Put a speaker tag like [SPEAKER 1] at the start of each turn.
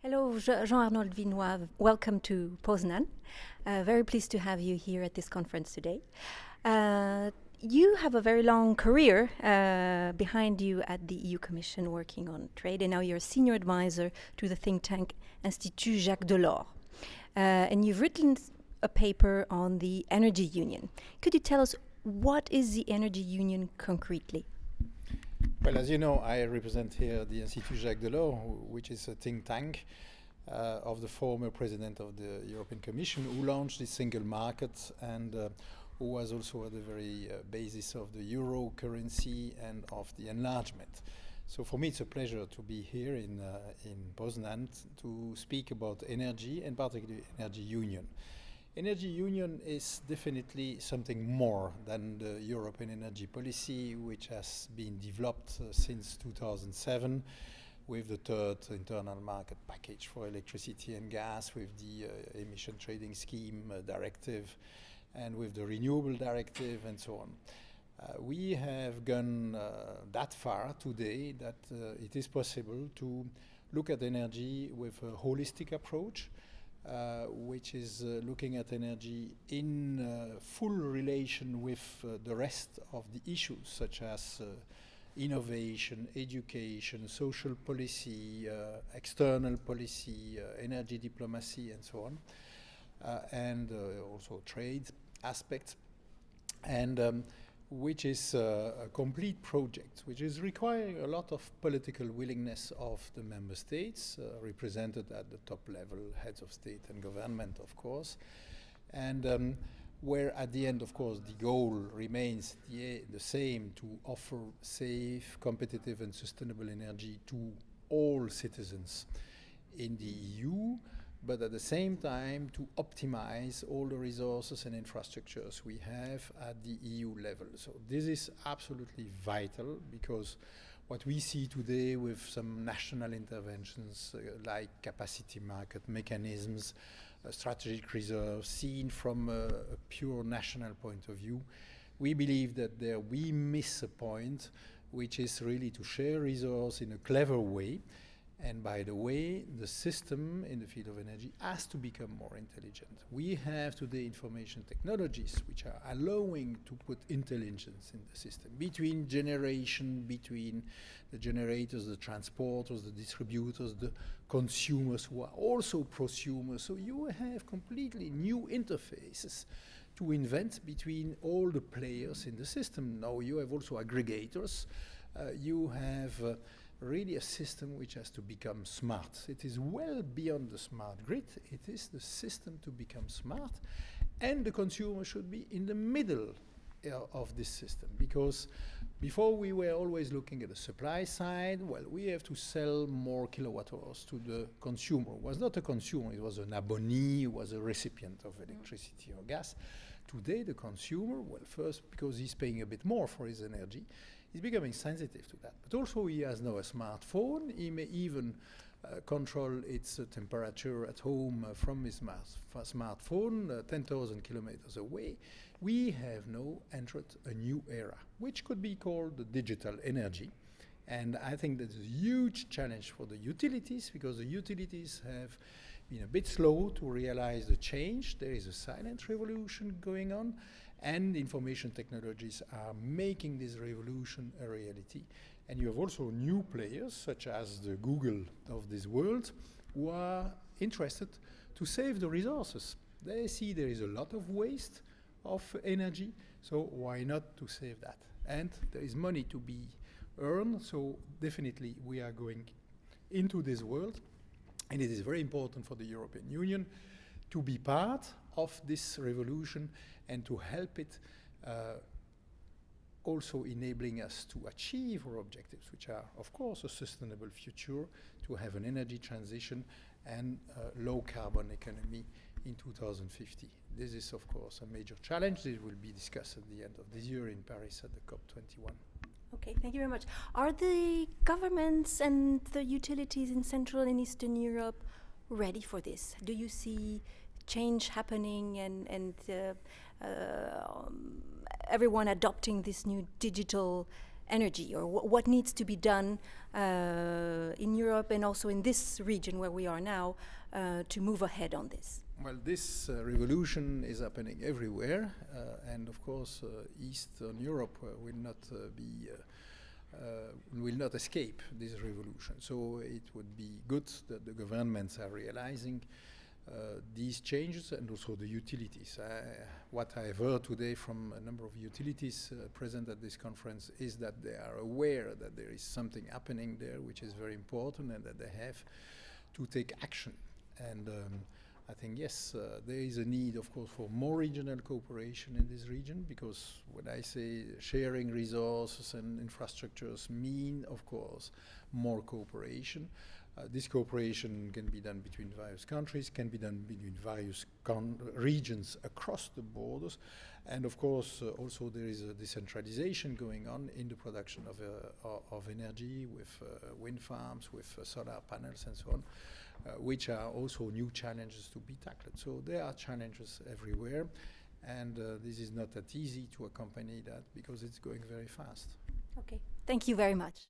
[SPEAKER 1] Hello, Jean-Arnold Vinois. Welcome to Poznan. Very pleased to have you here at this conference today. You have a very long career behind you at the EU Commission working on trade, and now you're a senior advisor to the think tank Institut Jacques Delors. And you've written a paper on the Energy Union. Could you tell us what is the Energy Union concretely?
[SPEAKER 2] Well, as you know, I represent here the Institut Jacques Delors, which is a think tank of the former president of the European Commission, who launched the single market and who was also at the very basis of the euro currency and of the enlargement. So for me, it's a pleasure to be here in Poznan to speak about energy and particularly Energy Union. Energy Union is definitely something more than the European energy policy, which has been developed since 2007 with the third internal market package for electricity and gas, with the emission trading scheme directive, and with the renewable directive and so on. We have gone that far today that it is possible to look at energy with a holistic approach, which is looking at energy in full relation with the rest of the issues, such as innovation, education, social policy, external policy, energy diplomacy, and so on, and also trade aspects, and which is a complete project, which is requiring a lot of political willingness of the member states, represented at the top level, heads of state and government, of course, and where at the end, of course, the goal remains the same: to offer safe, competitive and sustainable energy to all citizens in the EU, but at the same time to optimize all the resources and infrastructures we have at the EU level. So this is absolutely vital, because what we see today with some national interventions like capacity market mechanisms, strategic reserves, seen from a pure national point of view, we believe that there we miss a point, which is really to share resources in a clever way. And by the way, the system in the field of energy has to become more intelligent. We have today information technologies which are allowing to put intelligence in the system between generation, between the generators, the transporters, the distributors, the consumers who are also prosumers. So you have completely new interfaces to invent between all the players in the system. Now you have also aggregators. You have really a system which has to become smart. It is well beyond the smart grid. It is the system to become smart, and the consumer should be in the middle of this system, because before we were always looking at the supply side. Well, we have to sell more kilowatt hours to the consumer. It was not a consumer, it was an abonnee, it was a recipient of electricity or gas. Today the consumer, well, first because he's paying a bit more for his energy, he's becoming sensitive to that. But also he has now a smartphone. He may even control its temperature at home from his smartphone, 10,000 kilometers away. We have now entered a new era, which could be called the digital energy. And I think that's a huge challenge for the utilities, because the utilities have been a bit slow to realize the change. There is a silent revolution going on, and information technologies are making this revolution a reality. And you have also new players, such as the Google of this world, who are interested to save the resources. They see there is a lot of waste of energy, so why not to save that? And there is money to be earned, so definitely we are going into this world. And it is very important for the European Union to be part of this revolution and to help it, also enabling us to achieve our objectives, which are, of course, a sustainable future, to have an energy transition and a low-carbon economy in 2050. This is, of course, a major challenge. This will be discussed at the end of this year in Paris at the COP21.
[SPEAKER 1] Okay, thank you very much. Are the governments and the utilities in Central and Eastern Europe ready for this? Do you see change happening and everyone adopting this new digital energy, or what needs to be done in Europe and also in this region where we are now to move ahead on this?
[SPEAKER 2] Well, this revolution is happening everywhere, and of course, Eastern Europe will not escape this revolution. So it would be good that the governments are realizing these changes, and also the utilities. What I have heard today from a number of utilities present at this conference is that they are aware that there is something happening there which is very important, and that they have to take action. And I think, yes, there is a need, of course, for more regional cooperation in this region, because when I say sharing resources and infrastructures mean, of course, more cooperation. This cooperation can be done between various countries, can be done between various regions across the borders, and of course also there is a decentralization going on in the production of energy with wind farms, with solar panels and so on, which are also new challenges to be tackled. So there are challenges everywhere, and this is not that easy to accompany that, because it's going very fast.
[SPEAKER 1] Okay, thank you very much.